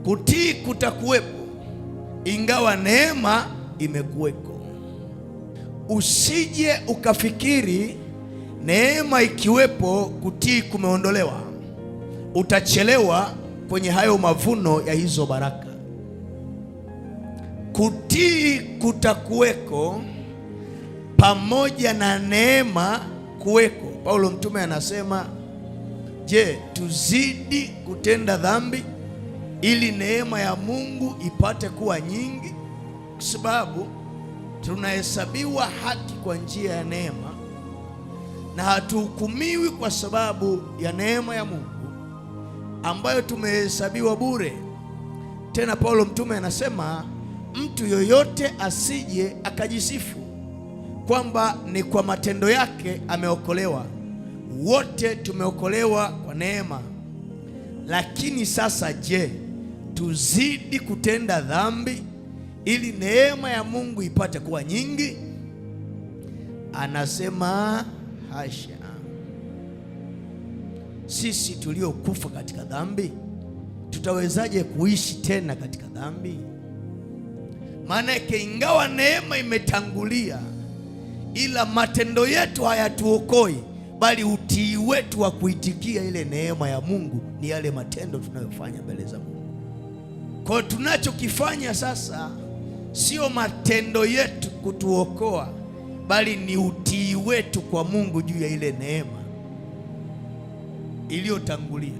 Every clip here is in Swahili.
Kutii kutakuwepo ingawa neema imekuweko. Usije ukafikiri neema ikiwepo kutii kumeondolewa. Utachelewa kwenye hayo mavuno ya hizo baraka. Kutii kutakuweko pamoja na neema kuweko. Paulo mtume anasema, je, tuzidi kutenda dhambi ili neema ya Mungu ipate kuwa nyingi? Kwa sababu tunahesabiwa haki kwa njia ya neema na hatuhukumiwi kwa sababu ya neema ya Mungu ambayo tumehesabiwa bure. Tena Paulo mtume anasema, mtu yoyote asije akajisifu kwamba ni kwa matendo yake ameokolewa. Wote tumeokolewa kwa neema. Lakini sasa je, tuzidi kutenda dhambi ili neema ya Mungu ipate kuwa nyingi? Anasema hasha. Sisi tuliokufa katika dhambi tutawezaje kuishi tena katika dhambi? Maana yake ingawa neema imetangulia, ila matendo yetu hayatuokoi, bali utii wetu wa kuitikia ile neema ya Mungu ni yale matendo tunayofanya mbele za Mungu. Kwa hiyo tunachokifanya sasa sio matendo yetu kutuokoa, bali ni utii wetu kwa Mungu juu ya ile neema iliyotangulia.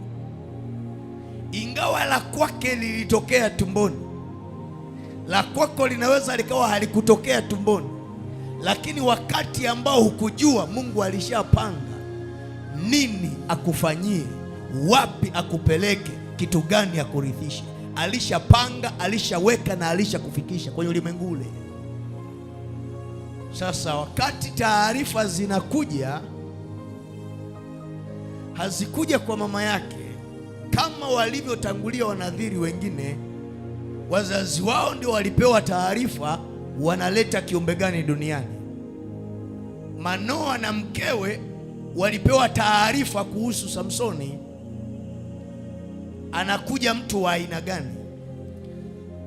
Ingawa la kwake lilitokea tumboni, la kwako linaweza likawa halikutokea tumboni, lakini wakati ambao hukujua, Mungu alishapanga nini akufanyie, wapi akupeleke, kitu gani akurithishe. Alishapanga, alishaweka na alishakufikisha kwenye ulimwengu ule. Sasa wakati taarifa zinakuja, hazikuja kwa mama yake kama walivyotangulia wanadhiri wengine. Wazazi wao ndio walipewa taarifa wanaleta kiumbe gani duniani. Manoa na mkewe walipewa taarifa kuhusu Samsoni, anakuja mtu wa aina gani,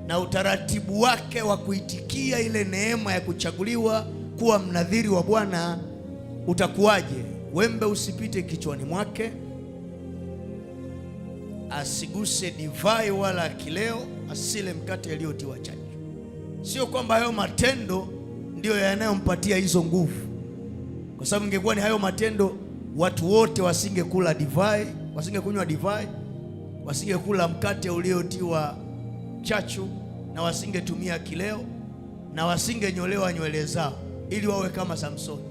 na utaratibu wake wa kuitikia ile neema ya kuchaguliwa kuwa mnadhiri wa Bwana utakuwaje. Wembe usipite kichwani mwake, asiguse divai wala kileo, asile mkate uliotiwa chachu. Sio kwamba hayo matendo ndiyo yanayompatia hizo nguvu, kwa sababu ingekuwa ni hayo matendo, watu wote wasingekula divai, wasingekunywa divai, wasingekula mkate uliotiwa chachu, na wasingetumia kileo, na wasingenyolewa nywele zao ili wawe kama Samsoni.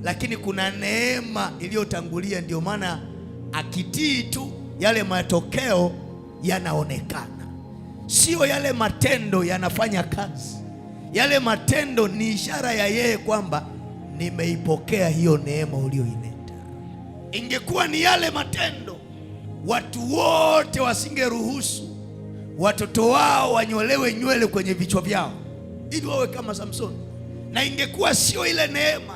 Lakini kuna neema iliyotangulia, ndio maana akitii tu yale matokeo yanaonekana. Sio yale matendo yanafanya kazi. Yale matendo ni ishara ya yeye kwamba nimeipokea hiyo neema uliyoileta. Ingekuwa ni yale matendo, watu wote wasingeruhusu watoto wao wanyolewe nywele kwenye vichwa vyao ili wawe kama Samsoni. Na ingekuwa sio ile neema,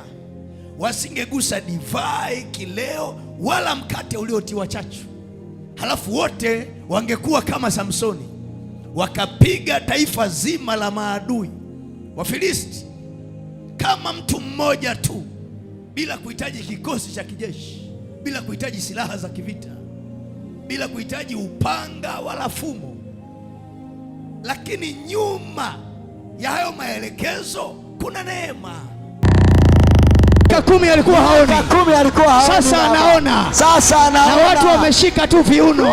wasingegusa divai, kileo wala mkate uliotiwa chachu. Halafu wote wangekuwa kama Samsoni, wakapiga taifa zima la maadui Wafilisti kama mtu mmoja tu, bila kuhitaji kikosi cha kijeshi, bila kuhitaji silaha za kivita, bila kuhitaji upanga wala fumo. Lakini nyuma ya hayo maelekezo kuna neema. Kumi alikuwa haoni, sasa anaona. Na watu wameshika tu viuno.